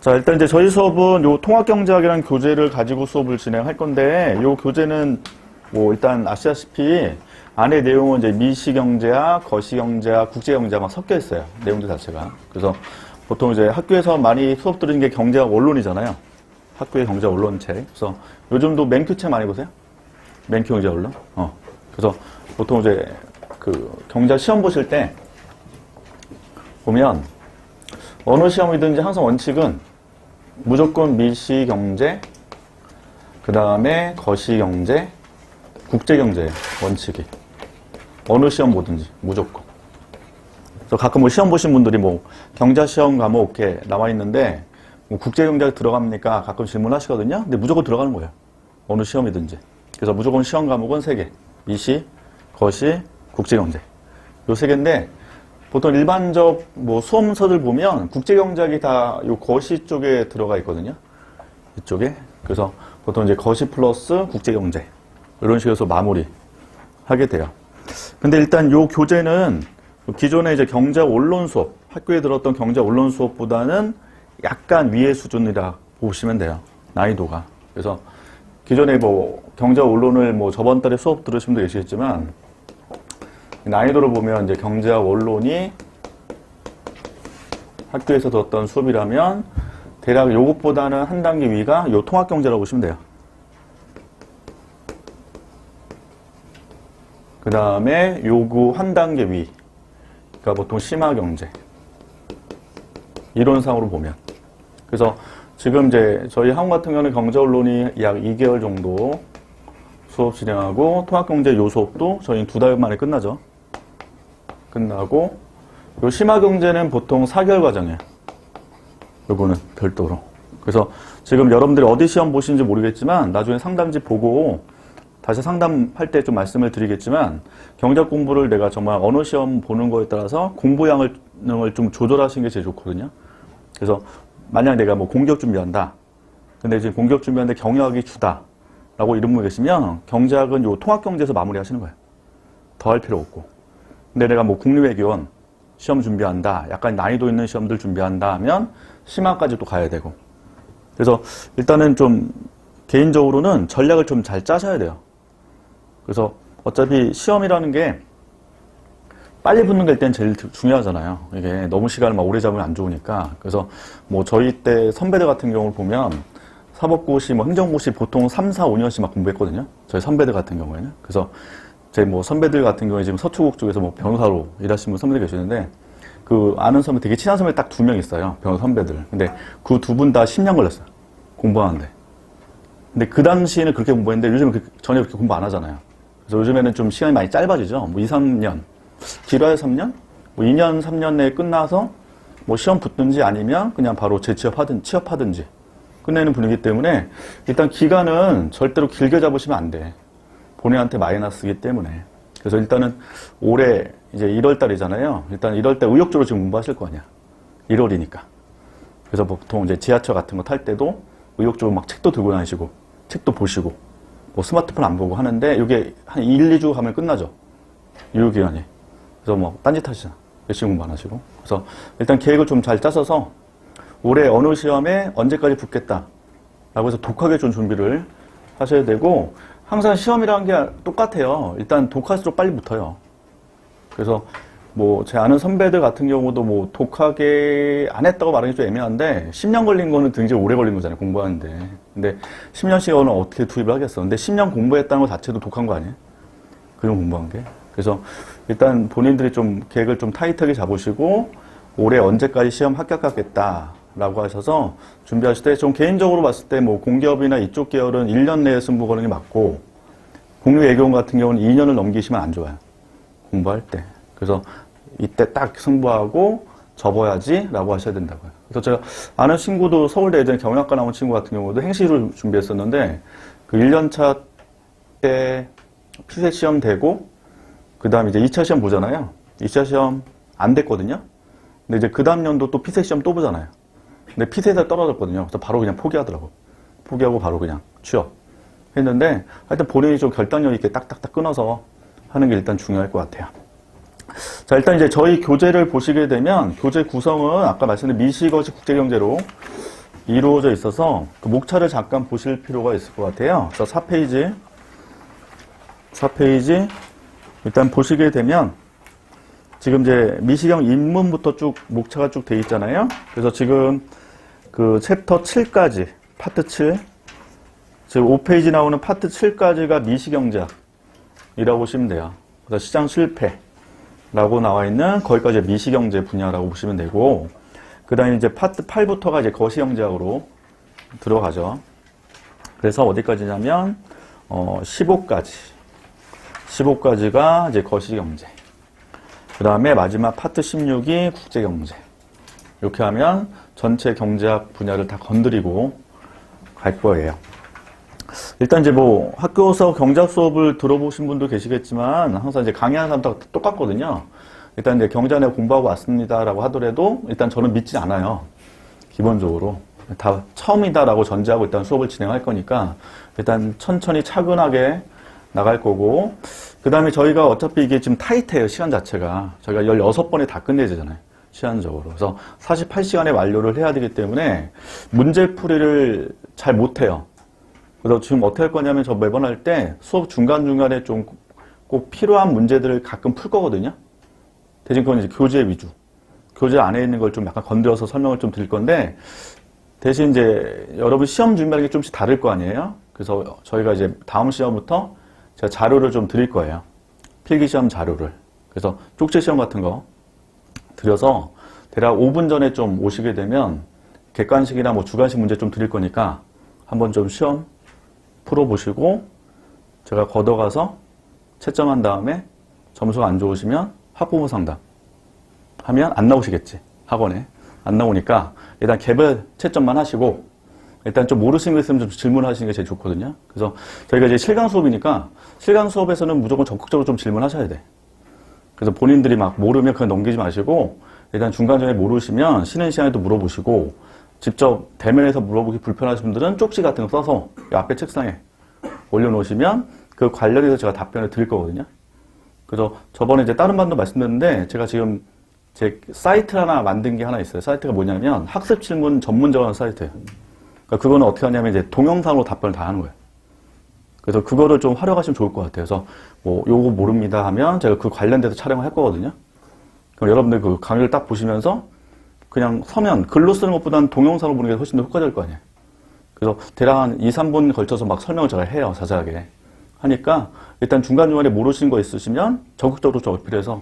자, 일단 이제 저희 수업은 요 통합경제학이라는 교재를 가지고 수업을 진행할 건데, 요 교재는 뭐 일단 아시다시피 안에 내용은 이제 미시경제학, 거시경제학, 국제경제학 막 섞여 있어요. 내용들 자체가. 그래서 보통 이제 학교에서 많이 수업 들으는 게 경제학 원론이잖아요. 학교의 경제학 원론책. 그래서 요즘도 맹큐책 많이 보세요? 맹큐 경제학 원론? 그래서 보통 이제 그 경제학 시험 보실 때 보면 어느 시험이든지 항상 원칙은 무조건 미시경제, 그 다음에 거시경제, 국제경제 원칙이. 어느 시험 보든지 무조건. 그래서 가끔 뭐 시험 보신 분들이 뭐 경제시험 과목 이렇게 나와 있는데 뭐 국제경제 들어갑니까? 가끔 질문하시거든요. 근데 무조건 들어가는 거예요. 어느 시험이든지. 그래서 무조건 시험 과목은 3개. 미시, 거시, 국제경제. 요 3개인데 보통 일반적 뭐 수험서들 보면 국제경제학이 다 요 거시 쪽에 들어가 있거든요. 이쪽에. 그래서 보통 이제 거시 플러스 국제경제. 이런 식으로 해서 마무리 하게 돼요. 근데 일단 요 교재는 기존의 이제 경제 원론 수업, 학교에 들었던 경제 원론 수업보다는 약간 위의 수준이라 보시면 돼요. 난이도가. 그래서 기존에 뭐 경제 원론을 뭐 저번 달에 수업 들으신 분도 계시겠지만 난이도를 보면 이제 경제학 원론이 학교에서 들었던 수업이라면 대략 요것보다는 한 단계 위가 요 통합경제라고 보시면 돼요. 그 다음에 요구 한 단계 위. 그러니까 보통 심화경제. 이론상으로 보면. 그래서 지금 이제 저희 학원 같은 경우는 경제원론이 약 2개월 정도 수업 진행하고 통합경제 요 수업도 저희 2달 만에 끝나죠. 끝나고 요 심화경제는 보통 4개월 과정이에요. 요거는 별도로. 그래서 지금 여러분들이 어디 시험 보시는지 모르겠지만 나중에 상담지 보고 다시 상담할 때 좀 말씀을 드리겠지만 경제학 공부를 내가 정말 어느 시험 보는 거에 따라서 공부량을 좀 조절하시는 게 제일 좋거든요. 그래서 만약 내가 뭐 공기업 준비한다. 근데 지금 공기업 준비하는데 경영학이 주다. 라고 이런 분 계시면 경제학은 요 통합경제에서 마무리 하시는 거예요. 더 할 필요 없고. 근데 내가 뭐 국립외교원 시험 준비한다. 약간 난이도 있는 시험들 준비한다 하면 심화까지 또 가야 되고. 그래서 일단은 좀 개인적으로는 전략을 좀 잘 짜셔야 돼요. 그래서 어차피 시험이라는 게 빨리 붙는 게 일단 제일 중요하잖아요. 이게 너무 시간을 막 오래 잡으면 안 좋으니까. 그래서 뭐 저희 때 선배들 같은 경우를 보면 사법고시, 뭐 행정고시 보통 3, 4, 5년씩 막 공부했거든요. 저희 선배들 같은 경우에는. 그래서 제 뭐 선배들 같은 경우에 지금 서초국 쪽에서 뭐 변호사로 일하시는 분 선배들 계시는데 그 아는 선배 되게 친한 선배 딱 2명 있어요. 변호사 선배들. 근데 그 2분 다 10년 걸렸어요. 공부하는데. 근데 그 당시에는 그렇게 공부했는데 요즘은 전혀 그렇게 공부 안 하잖아요. 그래서 요즘에는 좀 시간이 많이 짧아지죠. 뭐 2, 3년. 길어야 3년? 뭐 2년, 3년 내에 끝나서 뭐 시험 붙든지 아니면 그냥 바로 취업하든지 끝내는 분위기 때문에 일단 기간은 절대로 길게 잡으시면 안 돼. 본인한테 마이너스이기 때문에. 그래서 일단은 올해 이제 1월 달이잖아요. 일단 1월 달 의욕적으로 지금 공부하실 거 아니야. 1월이니까. 그래서 보통 이제 지하철 같은 거 탈 때도 의욕적으로 막 책도 들고 다니시고 책도 보시고 뭐 스마트폰 안 보고 하는데 이게 한 1, 2주 가면 끝나죠. 유효기간이. 그래서 뭐 딴짓 하시잖아. 열심히 공부 안 하시고. 그래서 일단 계획을 좀 잘 짜셔서 올해 어느 시험에 언제까지 붙겠다. 라고 해서 독하게 좀 준비를 하셔야 되고 항상 시험이라는 게 똑같아요. 일단 독할수록 빨리 붙어요. 그래서 뭐 제 아는 선배들 같은 경우도 뭐 독하게 안 했다고 말하기 좀 애매한데 10년 걸린 거는 굉장히 오래 걸린 거잖아요. 공부하는데. 근데 10년 시간은 어떻게 투입을 하겠어. 근데 10년 공부했다는 것 자체도 독한 거 아니에요? 그런 공부한 게. 그래서 일단 본인들이 좀 계획을 좀 타이트하게 잡으시고 올해 언제까지 시험 합격하겠다 라고 하셔서 준비하실 때 좀 개인적으로 봤을 때 뭐 공기업이나 이쪽 계열은 1년 내에 승부 거는 게 맞고 국립외교원 같은 경우는 2년을 넘기시면 안 좋아요. 공부할 때. 그래서 이때 딱 승부하고 접어야지 라고 하셔야 된다고요. 그래서 제가 아는 친구도 서울대 예전에 경영학과 나온 친구 같은 경우도 행시를 준비했었는데 그 1년차 때 피세 시험 되고 그 다음에 이제 2차 시험 보잖아요. 2차 시험 안 됐거든요. 근데 이제 그 다음 년도 또 피세 시험 또 보잖아요. 근데 피세에서 떨어졌거든요. 그래서 바로 그냥 포기하더라고. 포기하고 바로 그냥 취업했는데 하여튼 본인이 좀 결단력 있게 딱딱딱 끊어서 하는 게 일단 중요할 것 같아요. 자, 일단 이제 저희 교재를 보시게 되면 교재 구성은 아까 말씀드린 미시거시 국제경제로 이루어져 있어서 그 목차를 잠깐 보실 필요가 있을 것 같아요. 그래서 4페이지 일단 보시게 되면 지금 이제 미시경 입문부터 쭉 목차가 쭉 돼 있잖아요. 그래서 지금 그 챕터 7까지 파트 7 지금 5페이지 나오는 파트 7까지가 미시경제학이라고 보시면 돼요. 그래서 시장 실패라고 나와 있는 거기까지 미시경제 분야라고 보시면 되고, 그 다음에 이제 파트 8부터가 이제 거시경제학으로 들어가죠. 그래서 어디까지냐면 15까지가 이제 거시경제. 그 다음에 마지막 파트 16이 국제경제. 이렇게 하면 전체 경제학 분야를 다 건드리고 갈 거예요. 일단 이제 뭐 학교에서 경제학 수업을 들어보신 분도 계시겠지만 항상 이제 강의하는 사람도 똑같거든요. 일단 이제 경제학을 공부하고 왔습니다라고 하더라도 일단 저는 믿지 않아요. 기본적으로 다 처음이다라고 전제하고 일단 수업을 진행할 거니까 일단 천천히 차근하게 나갈 거고, 그 다음에 저희가 어차피 이게 지금 타이트해요. 시간 자체가 저희가 16번에 다 끝내야 되잖아요. 시간적으로. 그래서 48시간에 완료를 해야 되기 때문에 문제풀이를 잘 못해요. 그래서 지금 어떻게 할 거냐면 저 매번 할 때 수업 중간중간에 좀 꼭 필요한 문제들을 가끔 풀 거거든요. 대신 그건 이제 교재 위주. 교재 안에 있는 걸 좀 약간 건드려서 설명을 좀 드릴 건데, 대신 이제 여러분 시험 준비하는 게 좀씩 다를 거 아니에요? 그래서 저희가 이제 다음 시험부터 제가 자료를 좀 드릴 거예요. 필기시험 자료를. 그래서 쪽지 시험 같은 거 드려서 대략 5분 전에 좀 오시게 되면 객관식이나 뭐 주관식 문제 좀 드릴 거니까 한번 좀 시험 풀어보시고 제가 걷어가서 채점한 다음에 점수가 안 좋으시면 학부모 상담 하면 안 나오시겠지. 학원에. 안 나오니까 일단 개별 채점만 하시고 일단 좀 모르시는 거 있으면 좀 질문하시는 게 제일 좋거든요. 그래서 저희가 이제 실강 수업이니까 실강 수업에서는 무조건 적극적으로 좀 질문하셔야 돼. 그래서 본인들이 막 모르면 그냥 넘기지 마시고 일단 중간중간에 모르시면 쉬는 시간에도 물어보시고, 직접 대면에서 물어보기 불편하신 분들은 쪽지 같은 거 써서 앞에 책상에 올려놓으시면 그 관련해서 제가 답변을 드릴 거거든요. 그래서 저번에 이제 다른 반도 말씀드렸는데 제가 지금 제 사이트 하나 만든 게 하나 있어요. 사이트가 뭐냐면 학습 질문 전문적인 사이트예요. 그러니까 그거는 어떻게 하냐면 이제 동영상으로 답변을 다 하는 거예요. 그래서 그거를 좀 활용하시면 좋을 것 같아요. 그래서 뭐 요거 모릅니다 하면 제가 그 관련돼서 촬영을 할 거거든요. 그럼 여러분들 그 강의를 딱 보시면서 그냥 서면 글로 쓰는 것보다는 동영상으로 보는 게 훨씬 더 효과적일 거 아니에요. 그래서 대략 한 2, 3분 걸쳐서 막 설명을 제가 해요. 자세하게. 하니까 일단 중간중간에 모르시는 거 있으시면 적극적으로 저 어필해서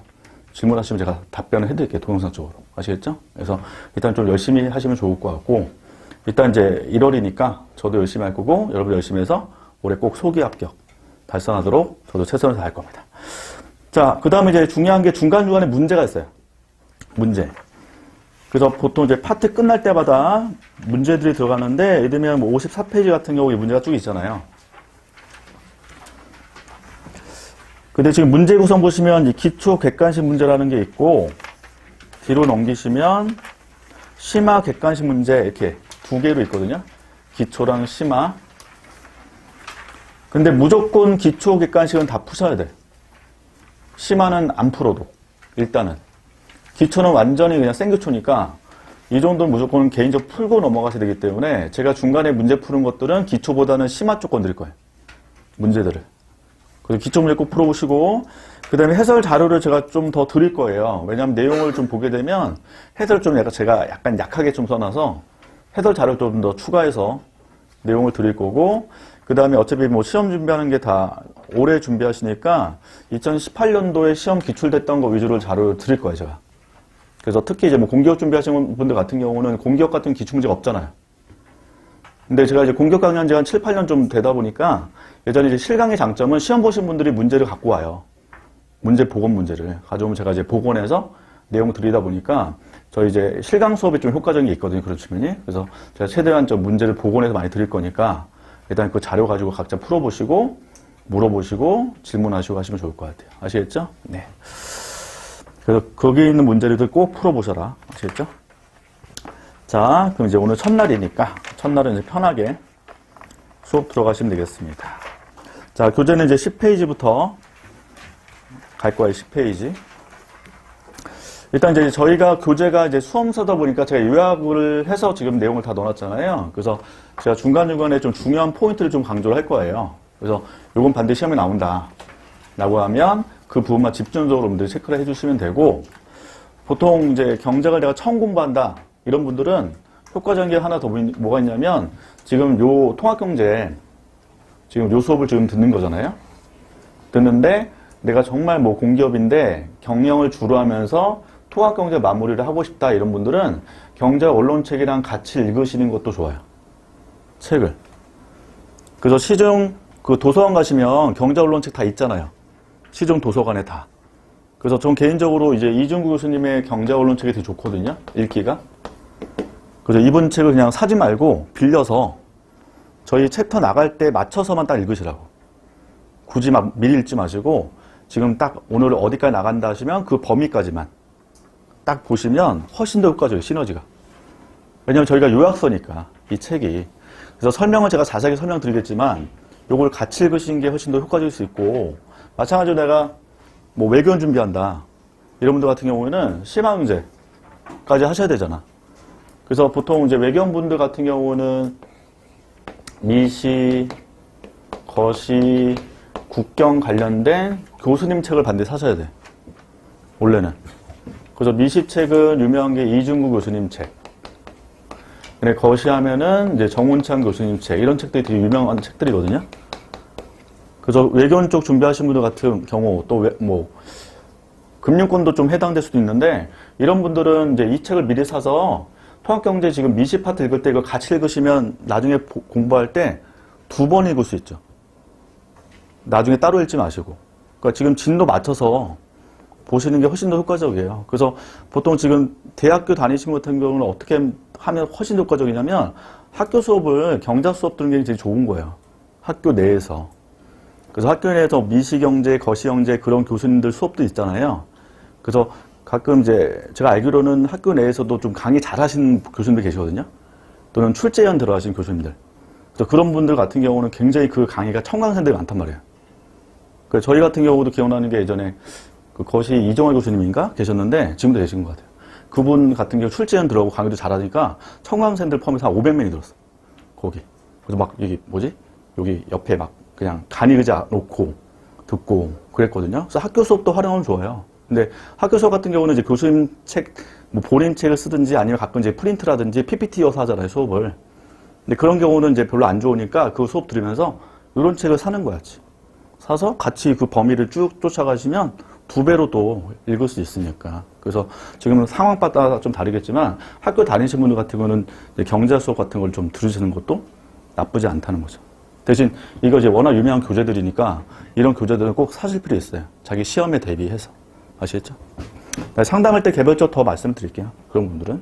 질문하시면 제가 답변을 해드릴게요. 동영상 쪽으로. 아시겠죠? 그래서 일단 좀 열심히 하시면 좋을 것 같고, 일단 이제 1월이니까 저도 열심히 할 거고 여러분 열심히 해서 올해 꼭 소기 합격 달성하도록 저도 최선을 다할 겁니다. 자, 그 다음에 이제 중요한 게 중간중간에 문제가 있어요. 문제. 그래서 보통 이제 파트 끝날 때마다 문제들이 들어가는데, 예를 들면 뭐 54페이지 같은 경우에 문제가 쭉 있잖아요. 근데 지금 문제 구성 보시면 이 기초 객관식 문제라는 게 있고, 뒤로 넘기시면 심화 객관식 문제 이렇게 두 개로 있거든요. 기초랑 심화. 근데 무조건 기초 객관식은 다 푸셔야 돼. 심화는 안 풀어도. 일단은. 기초는 완전히 그냥 생기초니까 이 정도는 무조건 개인적으로 풀고 넘어가셔야 되기 때문에 제가 중간에 문제 푸는 것들은 기초보다는 심화 쪽 건드릴 거예요. 문제들을. 그래서 기초 문제 꼭 풀어보시고, 그 다음에 해설 자료를 제가 좀 더 드릴 거예요. 왜냐하면 내용을 좀 보게 되면 해설 좀 제가 약간 약하게 좀 써놔서 해설 자료 좀 더 추가해서 내용을 드릴 거고, 그 다음에 어차피 뭐 시험 준비하는 게 다 올해 준비하시니까 2018년도에 시험 기출됐던 거 위주로 자료를 드릴 거예요, 제가. 그래서 특히 이제 뭐 공기업 준비하시는 분들 같은 경우는 공기업 같은 기출 문제가 없잖아요. 근데 제가 이제 공기업 강의한 지가 한 7, 8년 좀 되다 보니까 예전에 이제 실강의 장점은 시험 보신 분들이 문제를 갖고 와요. 문제 복원 문제를 가져오면 제가 이제 복원해서 내용 드리다 보니까 저희 이제 실강 수업이 좀 효과적인 게 있거든요. 그런 측면이. 그래서 제가 최대한 좀 문제를 복원해서 많이 드릴 거니까 일단 그 자료 가지고 각자 풀어보시고 물어보시고 질문하시고 하시면 좋을 것 같아요. 아시겠죠? 네. 그래서 거기 있는 문제들을 꼭 풀어보셔라. 아시겠죠? 자, 그럼 이제 오늘 첫날이니까 첫날은 이제 편하게 수업 들어가시면 되겠습니다. 자, 교재는 이제 10페이지부터 갈 거예요. 10페이지. 일단 이제 저희가 교재가 이제 수험서다 보니까 제가 요약을 해서 지금 내용을 다 넣어놨잖아요. 그래서 제가 중간중간에 좀 중요한 포인트를 좀 강조를 할 거예요. 그래서 요건 반드시 시험에 나온다 라고 하면 그 부분만 집중적으로 여러분들이 체크를 해주시면 되고, 보통 이제 경제를 내가 처음 공부한다 이런 분들은 효과적인 게 하나 더 뭐가 있냐면, 지금 요 통합경제 지금 요 수업을 지금 듣는 거잖아요. 듣는데 내가 정말 뭐 공기업인데 경영을 주로 하면서 통합경제 마무리를 하고 싶다 이런 분들은 경제 언론책이랑 같이 읽으시는 것도 좋아요. 책을. 그래서 시중 그 도서관 가시면 경제 언론책 다 있잖아요. 시중 도서관에 다. 그래서 전 개인적으로 이제 이중구 교수님의 경제 언론책이 되게 좋거든요. 읽기가. 그래서 이분 책을 그냥 사지 말고 빌려서 저희 챕터 나갈 때 맞춰서만 딱 읽으시라고. 굳이 막 미리 읽지 마시고 지금 딱 오늘 어디까지 나간다 하시면 그 범위까지만 딱 보시면 훨씬 더 효과적이에요. 시너지가. 왜냐면 저희가 요약서니까 이 책이. 그래서 설명은 제가 자세하게 설명드리겠지만 요걸 같이 읽으시는 게 훨씬 더 효과적일 수 있고, 마찬가지로 내가 뭐 외교원 준비한다 이런 분들 같은 경우에는 심화문제까지 하셔야 되잖아. 그래서 보통 이제 외교원 분들 같은 경우는 미시, 거시, 국경 관련된 교수님 책을 반드시 사셔야 돼. 원래는. 그래서 미시 책은 유명한 게 이중구 교수님 책. 근데 거시 하면은 이제 정운찬 교수님 책. 이런 책들이 되게 유명한 책들이거든요. 그래서 외교원 쪽 준비하신 분들 같은 경우 또 뭐 금융권도 좀 해당될 수도 있는데, 이런 분들은 이제 이 책을 미리 사서 통합경제 지금 미시 파트 읽을 때 이거 같이 읽으시면 나중에 공부할 때 2번 읽을 수 있죠. 나중에 따로 읽지 마시고. 그러니까 지금 진도 맞춰서 보시는 게 훨씬 더 효과적이에요. 그래서 보통 지금 대학교 다니신 것 같은 경우는 어떻게 하면 훨씬 효과적이냐면, 학교 수업을 경자 수업 듣는 게 제일 좋은 거예요. 학교 내에서. 그래서 학교 내에서 미시경제, 거시경제 그런 교수님들 수업도 있잖아요. 그래서 가끔 이제 제가 알기로는 학교 내에서도 좀 강의 잘 하시는 교수님들 계시거든요. 또는 출제연 들어가신 교수님들. 그래서 그런 분들 같은 경우는 굉장히 그 강의가 청강생들이 많단 말이에요. 그래서 저희 같은 경우도 기억나는 게 예전에 그 거시 이정월 교수님인가 계셨는데 지금도 계신 것 같아요. 그분 같은 경우 출제연 들어가고 강의도 잘하니까 청강생들 포함해서 한 500명이 들었어. 거기. 그래서 막 여기 뭐지? 여기 옆에 막 그냥 간이 의자 놓고 듣고 그랬거든요. 그래서 학교 수업도 활용하면 좋아요. 근데 학교 수업 같은 경우는 이제 교수님 책, 뭐 본인 책을 쓰든지 아니면 가끔 이제 프린트라든지 PPT여서 하잖아요, 수업을. 근데 그런 경우는 이제 별로 안 좋으니까 그 수업 들으면서 이런 책을 사는 거야지. 사서 같이 그 범위를 쭉 쫓아가시면 2배로 또 읽을 수 있으니까. 그래서 지금은 상황마다 좀 다르겠지만 학교 다니신 분들 같은 경우는 경제 수업 같은 걸 좀 들으시는 것도 나쁘지 않다는 거죠. 대신 이거 이제 워낙 유명한 교재들이니까 이런 교재들은 꼭 사실 필요 있어요. 자기 시험에 대비해서. 아시겠죠? 상담할 때 개별적으로 더 말씀드릴게요. 그런 분들은.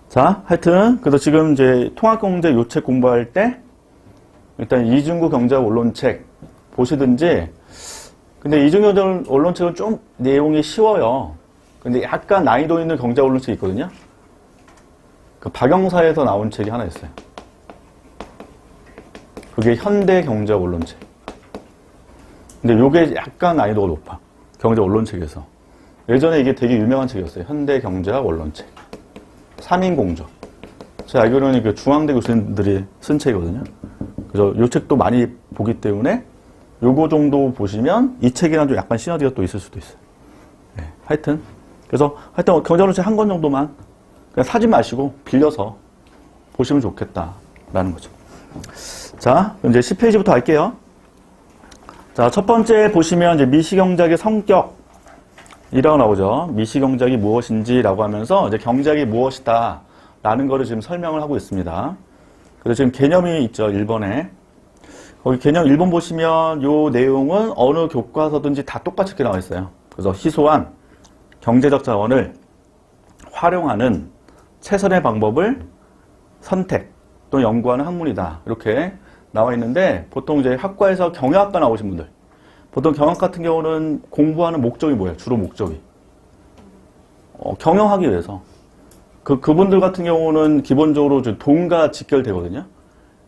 자, 하여튼 그래서 지금 이제 통합경제 요 책 공부할 때 일단 이중구 경제학 원론책 보시든지. 근데 이중구 경제학 원론책은 좀 내용이 쉬워요. 근데 약간 난이도 있는 경제학 원론책이 있거든요. 그 박영사에서 나온 책이 하나 있어요. 그게 현대 경제학 원론책. 근데 요게 약간 난이도가 높아. 경제 원론책에서. 예전에 이게 되게 유명한 책이었어요. 현대 경제학 원론책. 3인 공저. 제가 알기로는 그 중앙대 교수님들이 쓴 책이거든요. 그래서 요 책도 많이 보기 때문에 요거 정도 보시면 이 책이랑 좀 약간 시너지가 또 있을 수도 있어요. 네, 하여튼. 그래서 하여튼 경제 원론책 한 권 정도만 그냥 사지 마시고 빌려서 보시면 좋겠다라는 거죠. 자, 이제 10페이지부터 할게요. 자, 첫 번째 보시면 이제 미시경제학의 성격이라고 나오죠. 미시경제학이 무엇인지라고 하면서 이제 경제학이 무엇이다 라는 거를 지금 설명을 하고 있습니다. 그래서 지금 개념이 있죠. 1번에. 거기 개념 1번 보시면 요 내용은 어느 교과서든지 다 똑같이 이렇게 나와 있어요. 그래서 희소한 경제적 자원을 활용하는 최선의 방법을 선택 또는 연구하는 학문이다. 이렇게 나와 있는데, 보통 이제 학과에서 경영학과 나오신 분들, 보통 경영학 같은 경우는 공부하는 목적이 뭐예요? 주로 목적이 경영하기 위해서. 그분들 같은 경우는 기본적으로 돈과 직결되거든요.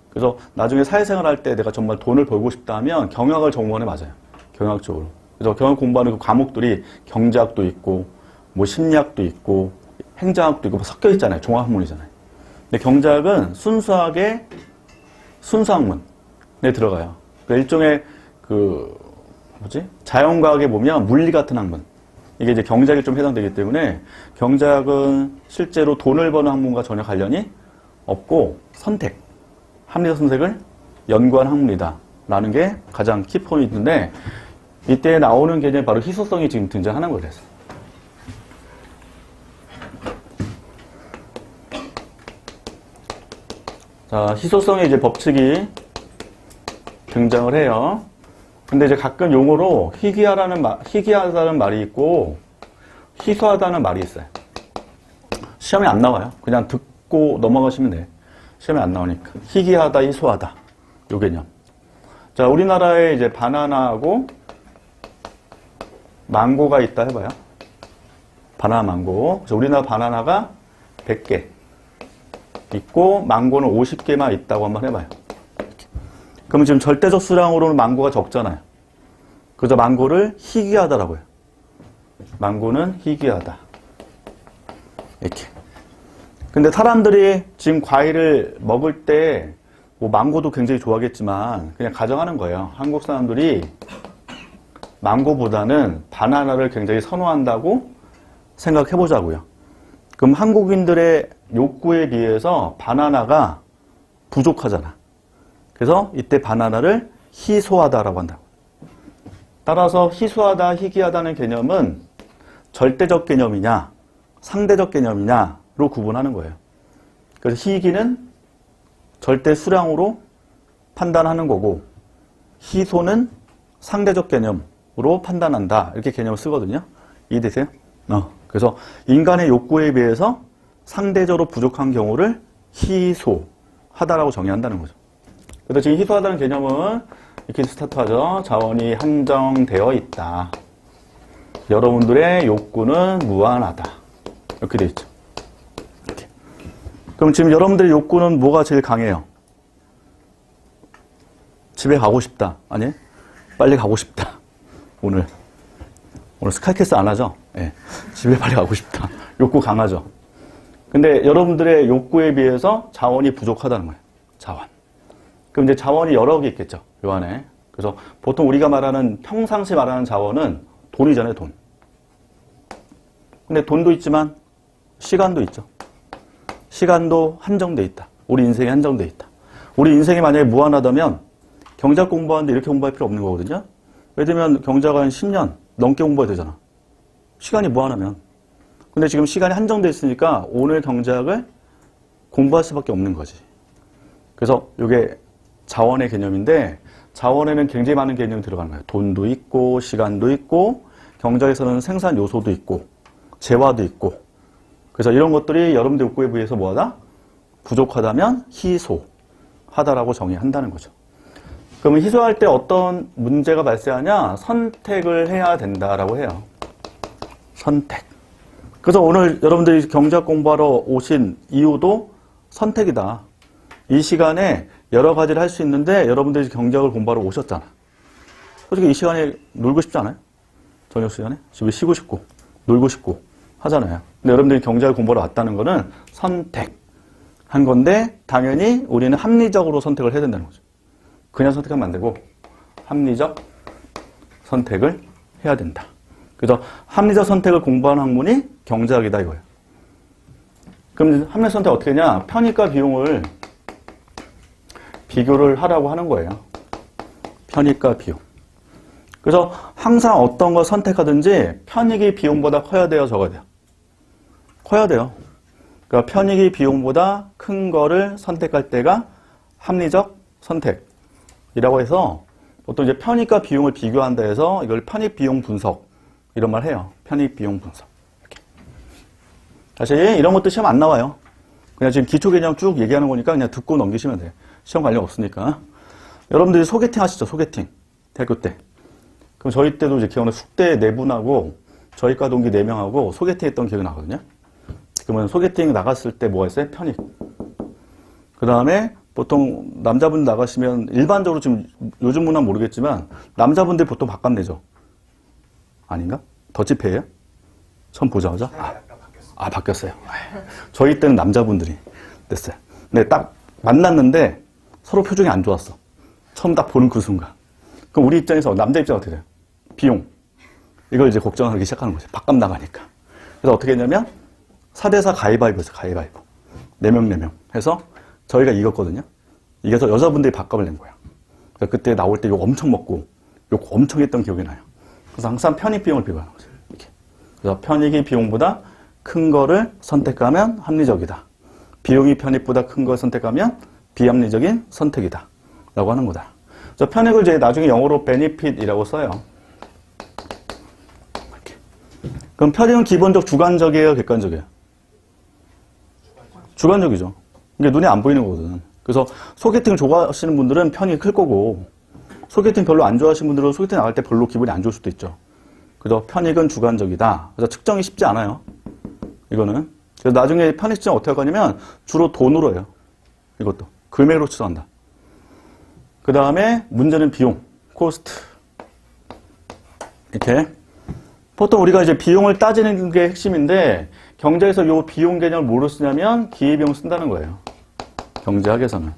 그래서 나중에 사회생활 할 때 내가 정말 돈을 벌고 싶다 하면 경영학을 전공하는 게 맞아요. 경영학 쪽으로. 그래서 경영 공부하는 그 과목들이 경제학도 있고 뭐 심리학도 있고 행정학도 있고 섞여 있잖아요. 종합학문이잖아요. 근데 경제학은 순수하게 순수학문에 들어가요. 그러니까 일종의 자연과학에 보면 물리 같은 학문. 이게 이제 경제학에 좀 해당되기 때문에 경제학은 실제로 돈을 버는 학문과 전혀 관련이 없고 합리적 선택을 연구한 학문이다. 라는 게 가장 키포인트인데 이때 나오는 개념이 바로 희소성이 지금 등장하는 거예요. 자, 희소성의 이제 법칙이 등장을 해요. 근데 이제 가끔 용어로 희귀하다는 말이 있고 희소하다는 말이 있어요. 시험에 안 나와요. 그냥 듣고 넘어가시면 돼요. 시험에 안 나오니까. 희귀하다, 희소하다. 요 개념. 자, 우리나라에 이제 바나나하고 망고가 있다 해봐요. 바나나, 망고. 그래서 우리나라 바나나가 100개 있고 망고는 50개만 있다고 한번 해봐요. 그러면 지금 절대적 수량으로는 망고가 적잖아요. 그래서 망고를 희귀하다라고 해요. 망고는 희귀하다. 이렇게. 근데 사람들이 지금 과일을 먹을 때 뭐 망고도 굉장히 좋아하겠지만 그냥 가정하는 거예요. 한국 사람들이 망고보다는 바나나를 굉장히 선호한다고 생각해 보자고요. 그럼 한국인들의 욕구에 비해서 바나나가 부족하잖아. 그래서 이때 바나나를 희소하다라고 한다고. 따라서 희소하다, 희귀하다는 개념은 절대적 개념이냐, 상대적 개념이냐로 구분하는 거예요. 그래서 희귀는 절대 수량으로 판단하는 거고, 희소는 상대적 개념으로 판단한다. 이렇게 개념을 쓰거든요. 이해되세요? 그래서 인간의 욕구에 비해서 상대적으로 부족한 경우를 희소하다라고 정의한다는 거죠. 그래서 지금 희소하다는 개념은 이렇게 스타트하죠. 자원이 한정되어 있다. 여러분들의 욕구는 무한하다. 이렇게 되어 있죠. 이렇게. 그럼 지금 여러분들의 욕구는 뭐가 제일 강해요? 집에 가고 싶다. 아니, 빨리 가고 싶다. 오늘 스카이캐슬 안 하죠? 네. 집에 빨리 가고 싶다. 욕구 강하죠? 근데 여러분들의 욕구에 비해서 자원이 부족하다는 거예요. 자원. 그럼 이제 자원이 여러 개 있겠죠. 요 안에. 그래서 보통 우리가 말하는 평상시 말하는 자원은 돈이잖아요. 돈. 근데 돈도 있지만 시간도 있죠. 시간도 한정돼 있다. 우리 인생에 한정돼 있다. 우리 인생이 만약에 무한하다면 경제학 공부하는데 이렇게 공부할 필요 없는 거거든요. 예를 들면 경제학 한 10년 넘게 공부해야 되잖아. 시간이 무한하면. 근데 지금 시간이 한정돼 있으니까 오늘 경제학을 공부할 수밖에 없는 거지. 그래서 이게 자원의 개념인데 자원에는 굉장히 많은 개념이 들어가는 거예요. 돈도 있고 시간도 있고 경제에서는 생산 요소도 있고 재화도 있고 그래서 이런 것들이 여러분들 욕구에 비해서 뭐하다? 부족하다면 희소하다라고 정의한다는 거죠. 그러면 희소할 때 어떤 문제가 발생하냐? 선택을 해야 된다라고 해요. 선택. 그래서 오늘 여러분들이 경제학 공부하러 오신 이유도 선택이다. 이 시간에 여러 가지를 할 수 있는데 여러분들이 경제학을 공부하러 오셨잖아. 솔직히 이 시간에 놀고 싶지 않아요? 저녁 시간에? 집에 쉬고 싶고 놀고 싶고 하잖아요. 근데 여러분들이 경제학을 공부하러 왔다는 거는 선택한 건데 당연히 우리는 합리적으로 선택을 해야 된다는 거죠. 그냥 선택하면 안 되고 합리적 선택을 해야 된다. 그래서 합리적 선택을 공부하는 학문이 경제학이다 이거예요. 그럼 합리적 선택 어떻게 하냐? 편익과 비용을 비교를 하라고 하는 거예요. 편익과 비용. 그래서 항상 어떤 걸 선택하든지 편익이 비용보다 커야 돼요, 적어야 돼요? 커야 돼요. 그러니까 편익이 비용보다 큰 거를 선택할 때가 합리적 선택이라고 해서 보통 이제 편익과 비용을 비교한다 해서 이걸 편익 비용 분석 이런 말 해요. 편익 비용 분석. 이렇게. 사실 이런 것도 시험 안 나와요. 그냥 지금 기초 개념 쭉 얘기하는 거니까 그냥 듣고 넘기시면 돼요. 시험 관련 없으니까. 여러분들이 소개팅 하시죠, 소개팅. 대학교 때. 그럼 저희 때도 이제 기억나 숙대 4분하고 저희 과 동기 4명하고 소개팅 했던 기억이 나거든요. 그러면 소개팅 나갔을 때 뭐가 있어요? 편익. 그 다음에 보통 남자분 나가시면 일반적으로 지금 요즘 문화는 모르겠지만 남자분들 보통 바깥 내죠. 아닌가? 더치페이예요? 처음 보자마자? 바뀌었어요. 저희 때는 남자분들이 됐어요. 근데 딱 만났는데 서로 표정이 안 좋았어. 처음 딱 보는 그 순간. 그럼 우리 입장에서, 남자 입장 어떻게 돼요? 비용. 이걸 이제 걱정하기 시작하는 거죠. 밥값 나가니까. 그래서 어떻게 했냐면, 4대4 가위바위보였어요. 가위바위보. 4명 해서 저희가 이겼거든요. 이겨서 여자분들이 밥값을 낸 거예요. 그래서 그때 나올 때 욕 엄청 먹고, 욕 엄청 했던 기억이 나요. 그래서 항상 편익 비용을 비교하는 거죠. 이렇게. 그래서 편익이 비용보다 큰 거를 선택하면 합리적이다. 비용이 편익보다 큰 걸 선택하면 비합리적인 선택이다. 라고 하는 거다. 그래서 편익을 이제 나중에 영어로 benefit이라고 써요. 이렇게. 그럼 편익은 기본적 주관적이에요? 객관적이에요? 주관적이죠. 이게 눈에 안 보이는 거거든. 그래서 소개팅 좋아하시는 분들은 편익이 클 거고, 소개팅 별로 안 좋아하시는 분들은 소개팅 나갈 때 별로 기분이 안 좋을 수도 있죠. 그래서 편익은 주관적이다. 그래서 측정이 쉽지 않아요. 이거는. 그래서 나중에 편익 측정 어떻게 할 거냐면 주로 돈으로 해요. 이것도. 금액으로 측정한다. 그 다음에 문제는 비용. 코스트. 이렇게. 보통 우리가 이제 비용을 따지는 게 핵심인데 경제에서 이 비용 개념을 뭐로 쓰냐면 기회비용 쓴다는 거예요. 경제학에서는.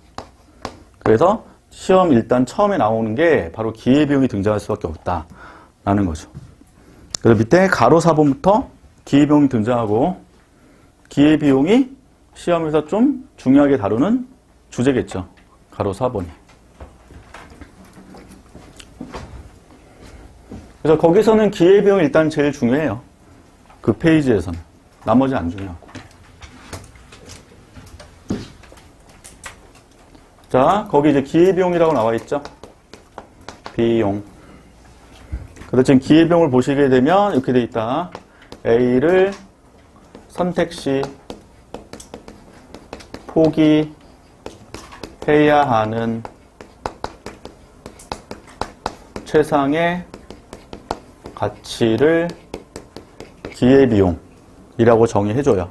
그래서 시험 일단 처음에 나오는 게 바로 기회비용이 등장할 수밖에 없다라는 거죠. 그래서 밑에 가로 4번부터 기회비용이 등장하고 기회비용이 시험에서 좀 중요하게 다루는 주제겠죠. 가로 4번이. 그래서 거기서는 기회비용이 일단 제일 중요해요. 그 페이지에서는. 나머지 안 중요하고. 자, 거기 이제 기회비용이라고 나와 있죠. 비용. 그래서 지금 기회비용을 보시게 되면 이렇게 돼 있다. A를 선택 시 포기해야 하는 최상의 가치를 기회비용이라고 정의해줘요.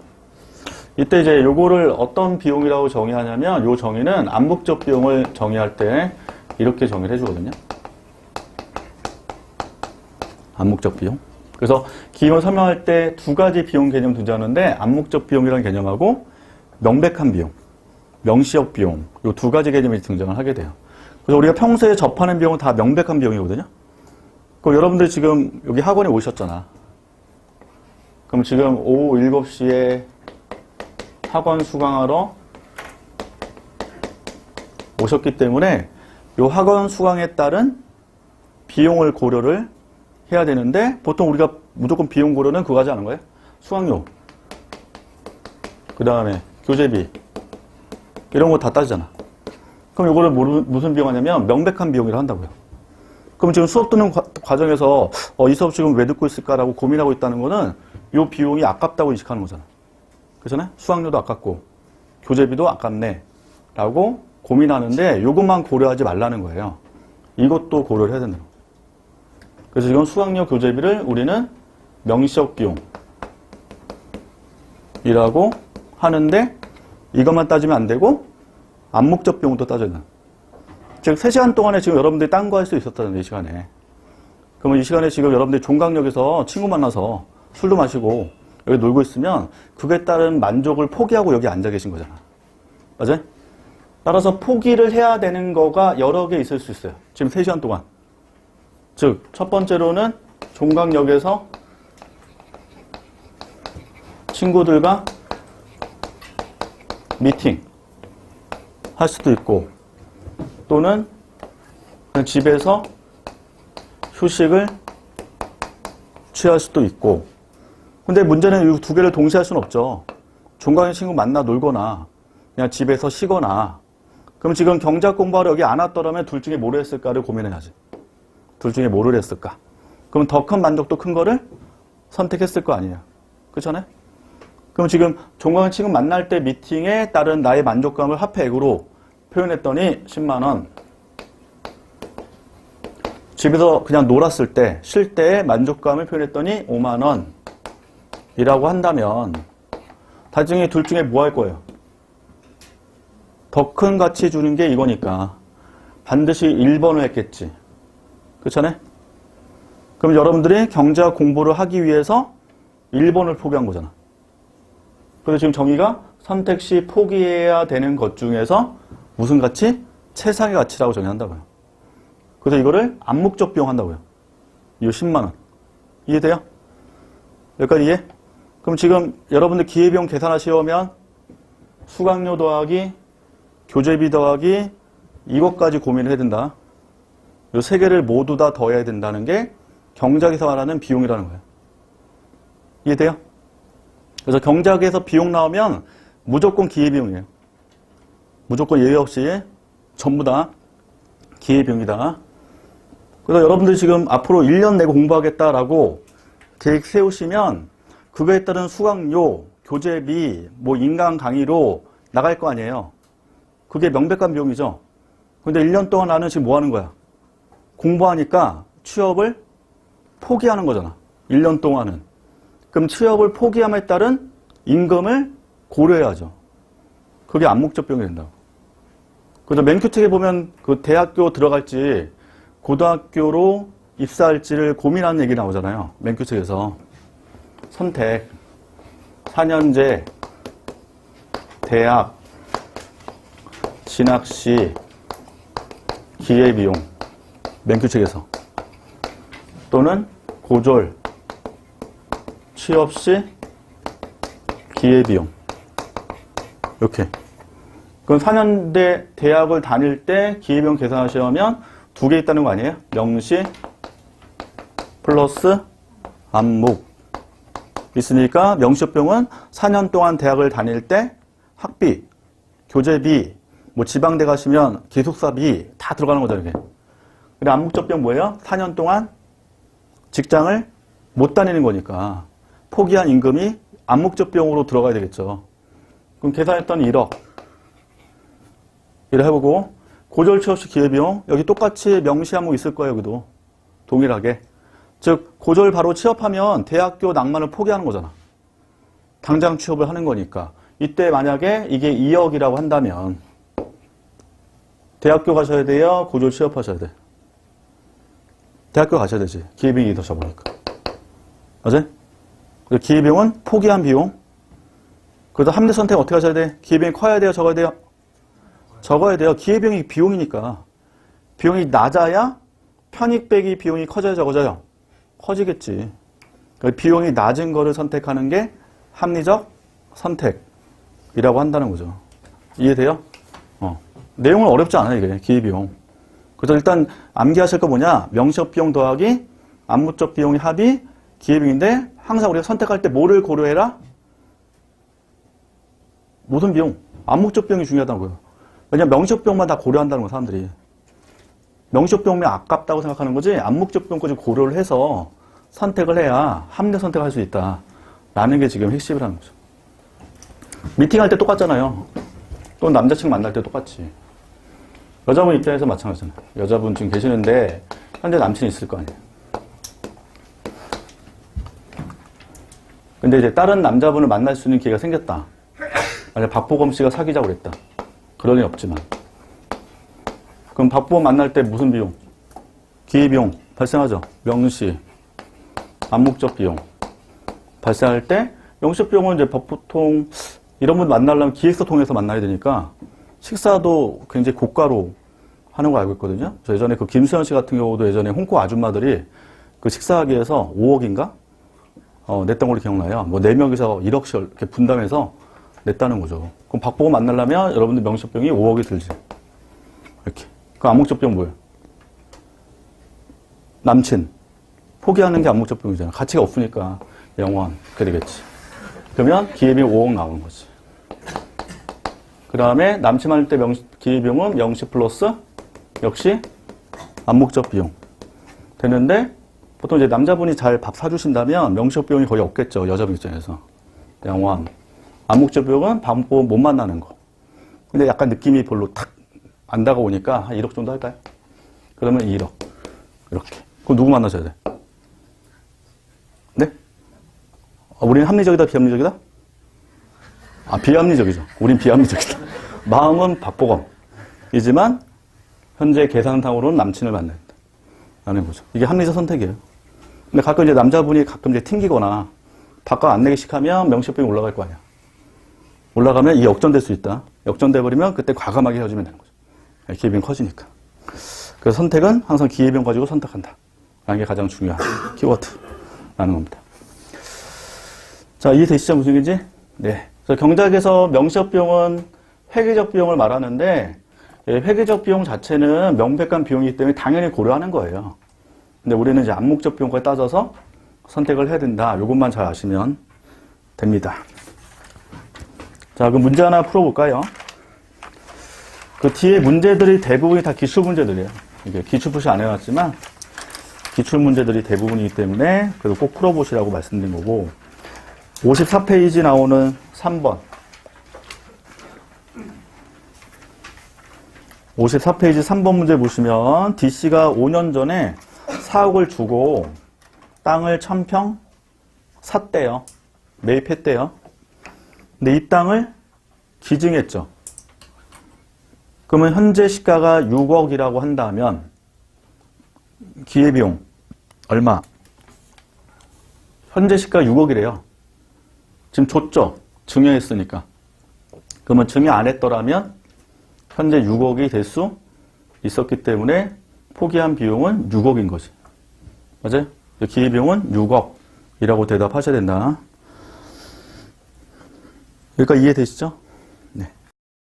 이때 이제 요거를 어떤 비용이라고 정의하냐면 요 정의는 암묵적 비용을 정의할 때 이렇게 정의를 해주거든요. 암묵적 비용. 그래서 기용을 설명할 때 두 가지 비용 개념 등장하는데 암묵적 비용이라는 개념하고 명백한 비용, 명시적 비용 요 두 가지 개념이 등장을 하게 돼요. 그래서 우리가 평소에 접하는 비용은 다 명백한 비용이거든요. 그럼 여러분들 지금 여기 학원에 오셨잖아. 그럼 지금 오후 7시에 학원 수강하러 오셨기 때문에 요 학원 수강에 따른 비용을 고려를 해야 되는데 보통 우리가 무조건 비용 고려는 그거 하지 않은 거예요? 수강료, 그 다음에 교재비 이런 거 다 따지잖아. 그럼 이거를 무슨 비용 하냐면 명백한 비용이라고 한다고요. 그럼 지금 수업 듣는 과정에서 이 수업 지금 왜 듣고 있을까라고 고민하고 있다는 거는 이 비용이 아깝다고 인식하는 거잖아. 그렇잖아요? 수강료도 아깝고 교재비도 아깝네 라고 고민하는데 이것만 고려하지 말라는 거예요. 이것도 고려를 해야 된다는 거예요. 그래서 지금 수강료 교재비를 우리는 명시적 비용이라고 하는데 이것만 따지면 안 되고 암묵적 비용도 따져야 된다. 즉 3시간 동안에 지금 여러분들이 딴 거 할 수 있었다는 이 시간에. 그러면 이 시간에 지금 여러분들이 종강역에서 친구 만나서 술도 마시고 여기 놀고 있으면 그에 따른 만족을 포기하고 여기 앉아 계신 거잖아. 맞아요? 따라서 포기를 해야 되는 거가 여러 개 있을 수 있어요. 지금 3시간 동안. 즉, 첫 번째로는 종강역에서 친구들과 미팅 할 수도 있고 또는 그냥 집에서 휴식을 취할 수도 있고 근데 문제는 이 두 개를 동시에 할 수는 없죠. 종강의 친구 만나 놀거나 그냥 집에서 쉬거나 그럼 지금 경제학 공부하러 여기 안 왔더라면 둘 중에 뭐를 했을까를 고민해야지. 둘 중에 뭐를 했을까? 그럼 더 큰 만족도 큰 거를 선택했을 거 아니에요. 그렇잖아요? 그럼 지금 종강의 친구 만날 때 미팅에 따른 나의 만족감을 화폐액으로 표현했더니 10만 원. 집에서 그냥 놀았을 때, 쉴 때의 만족감을 표현했더니 5만 원. 이라고 한다면 나중에 둘 중에 뭐 할 거예요? 더 큰 가치 주는 게 이거니까 반드시 1번을 했겠지. 그렇잖아요? 그럼 여러분들이 경제학 공부를 하기 위해서 1번을 포기한 거잖아. 그래서 지금 정의가 선택 시 포기해야 되는 것 중에서 무슨 가치? 최상의 가치라고 정의한다고요. 그래서 이거를 암묵적 비용 한다고요. 이거 10만 원. 이해돼요? 여기까지 이해? 그럼 지금 여러분들 기회비용 계산하시려면 수강료 더하기 교재비 더하기 이것까지 고민을 해야 된다. 이 세 개를 모두 다 더해야 된다는 게 경작에서 말하는 비용이라는 거예요. 이해돼요? 그래서 경작에서 비용 나오면 무조건 기회비용이에요. 무조건 예외 없이 전부 다 기회비용이다. 그래서 여러분들이 지금 앞으로 1년 내고 공부하겠다라고 계획 세우시면 그거에 따른 수강료, 교재비, 뭐 인강 강의로 나갈 거 아니에요. 그게 명백한 비용이죠. 근데 1년 동안 나는 지금 뭐 하는 거야? 공부하니까 취업을 포기하는 거잖아. 1년 동안은. 그럼 취업을 포기함에 따른 임금을 고려해야죠. 그게 암묵적 비용이 된다고. 그래서 맨큐책에 보면 그 대학교 들어갈지 고등학교로 입사할지를 고민하는 얘기 나오잖아요. 맨큐책에서. 선택, 4년제, 대학, 진학시, 기회비용, 맨큐책에서. 또는 고졸, 취업시, 기회비용. 이렇게. 그럼 4년대 대학을 다닐 때 기회비용 계산하시려면 두 개 있다는 거 아니에요? 명시 플러스 암묵. 있으니까 명시비용은 4년 동안 대학을 다닐 때 학비, 교재비, 뭐 지방대 가시면 기숙사비 다 들어가는 거죠, 이게. 근데 암묵적 비용 뭐예요? 4년 동안 직장을 못 다니는 거니까 포기한 임금이 암묵적 비용으로 들어가야 되겠죠. 그럼 계산했더니 1억. 이래 해보고 고졸 취업시 기회비용 여기 똑같이 명시 항목 있을 거예요. 여기도 동일하게. 즉 고졸 바로 취업하면 대학교 낭만을 포기하는 거잖아. 당장 취업을 하는 거니까. 이때 만약에 이게 2억이라고 한다면 대학교 가셔야 돼요? 고졸 취업하셔야 돼? 대학교 가셔야 되지. 기회비용이 더 적으니까. 맞지? 기회비용은 포기한 비용. 그래서 합리 선택 어떻게 하셔야 돼? 기회비용이 커야 돼요? 적어야 돼요? 적어야 돼요. 기회비용이 비용이니까. 비용이 낮아야 편익 빼기 비용이 커져야 적어져요? 커지겠지. 비용이 낮은 거를 선택하는 게 합리적 선택이라고 한다는 거죠. 이해돼요? 내용은 어렵지 않아요, 이게. 기회비용. 그래서 일단 암기하실 거 뭐냐? 명시적 비용 더하기 암묵적 비용의 합이 기회비용인데 항상 우리가 선택할 때 뭐를 고려해라? 무슨 비용? 암묵적 비용이 중요하다고요. 왜냐면 명시적 비용만 다 고려한다는 거 사람들이. 명시적 비용이 아깝다고 생각하는 거지 암묵적 비용까지 고려를 해서 선택을 해야 합리 선택할 수 있다. 라는 게 지금 핵심이라는 거죠. 미팅할 때 똑같잖아요. 또 남자친구 만날 때 똑같지. 여자분 입장에서 마찬가지잖아요. 여자분 지금 계시는데 현재 남친이 있을 거 아니에요. 근데 이제 다른 남자분을 만날 수 있는 기회가 생겼다. 만약 박보검 씨가 사귀자고 그랬다. 그럴 일 없지만. 그럼 박보검 만날 때 무슨 비용? 기회비용 발생하죠. 명시, 암묵적 비용 발생할 때 명시적 비용은 이제 보통 이런 분 만나려면 기획서 통해서 만나야 되니까 식사도 굉장히 고가로 하는 거 알고 있거든요. 저 예전에 그 김수현 씨 같은 경우도 예전에 홍콩 아줌마들이 그 식사하기 위해서 5억인가? 냈던 걸로 기억나요. 뭐 4명이서 1억씩 이렇게 분담해서 냈다는 거죠. 그럼 박보검 만나려면 여러분들 명시적 비용이 5억이 들지. 이렇게. 그 암묵적 비용 뭐예요? 남친. 포기하는 게 암묵적 비용이잖아. 가치가 없으니까 영원. 그렇게 되겠지. 그러면 기회비용 5억 나오는 거지. 그 다음에 남친 만날 때 기회비용은 명시 플러스 역시 암묵적 비용. 되는데 보통 이제 남자분이 잘 밥 사주신다면 명시적 비용이 거의 없겠죠. 여자분 입장에서. 영원. 암묵적 비용은 밥보고 못 만나는 거. 근데 약간 느낌이 별로 탁 안 다가오니까 한 1억 정도 할까요? 그러면 1억. 이렇게. 그럼 누구 만나셔야 돼? 네? 우리는 합리적이다, 비합리적이다? 비합리적이죠. 우린 비합리적이다. 마음은 박보검이지만 현재 계산상으로는 남친을 만나야 된다. 라는 거죠. 이게 합리적 선택이에요. 근데 가끔 이제 남자분이 가끔 이제 튕기거나 바깥 안 내기씩 하면 명시효병이 올라갈 거 아니야. 올라가면 이 역전될 수 있다. 역전돼 버리면 그때 과감하게 헤어지면 되는 거죠. 기회비용이 커지니까. 그래서 선택은 항상 기회비용 가지고 선택한다. 라는 게 가장 중요한 키워드라는 겁니다. 자, 이해되시죠? 무슨 얘기인지? 네. 그래서 경작에서 명시적 비용은 회계적 비용을 말하는데, 회계적 비용 자체는 명백한 비용이기 때문에 당연히 고려하는 거예요. 근데 우리는 이제 암묵적 비용까지 따져서 선택을 해야 된다. 이것만 잘 아시면 됩니다. 자, 그럼 문제 하나 풀어볼까요? 그 뒤에 문제들이 대부분이 다 기출 문제들이에요. 이게 기출 표시 안 해놨지만 기출 문제들이 대부분이기 때문에 그래도 꼭 풀어보시라고 말씀드린 거고, 54페이지 나오는 3번 54페이지 3번 문제 보시면 D씨가 5년 전에 4억을 주고 땅을 1000평 샀대요. 매입했대요. 근데 이 땅을 기증했죠. 그러면 현재 시가가 6억이라고 한다면 기회비용 얼마? 현재 시가 6억이래요. 지금 줬죠. 증여했으니까. 그러면 증여 안 했더라면 현재 6억이 될 수 있었기 때문에 포기한 비용은 6억인 거지. 맞아요? 기회비용은 6억이라고 대답하셔야 된다. 여기까지 이해되시죠?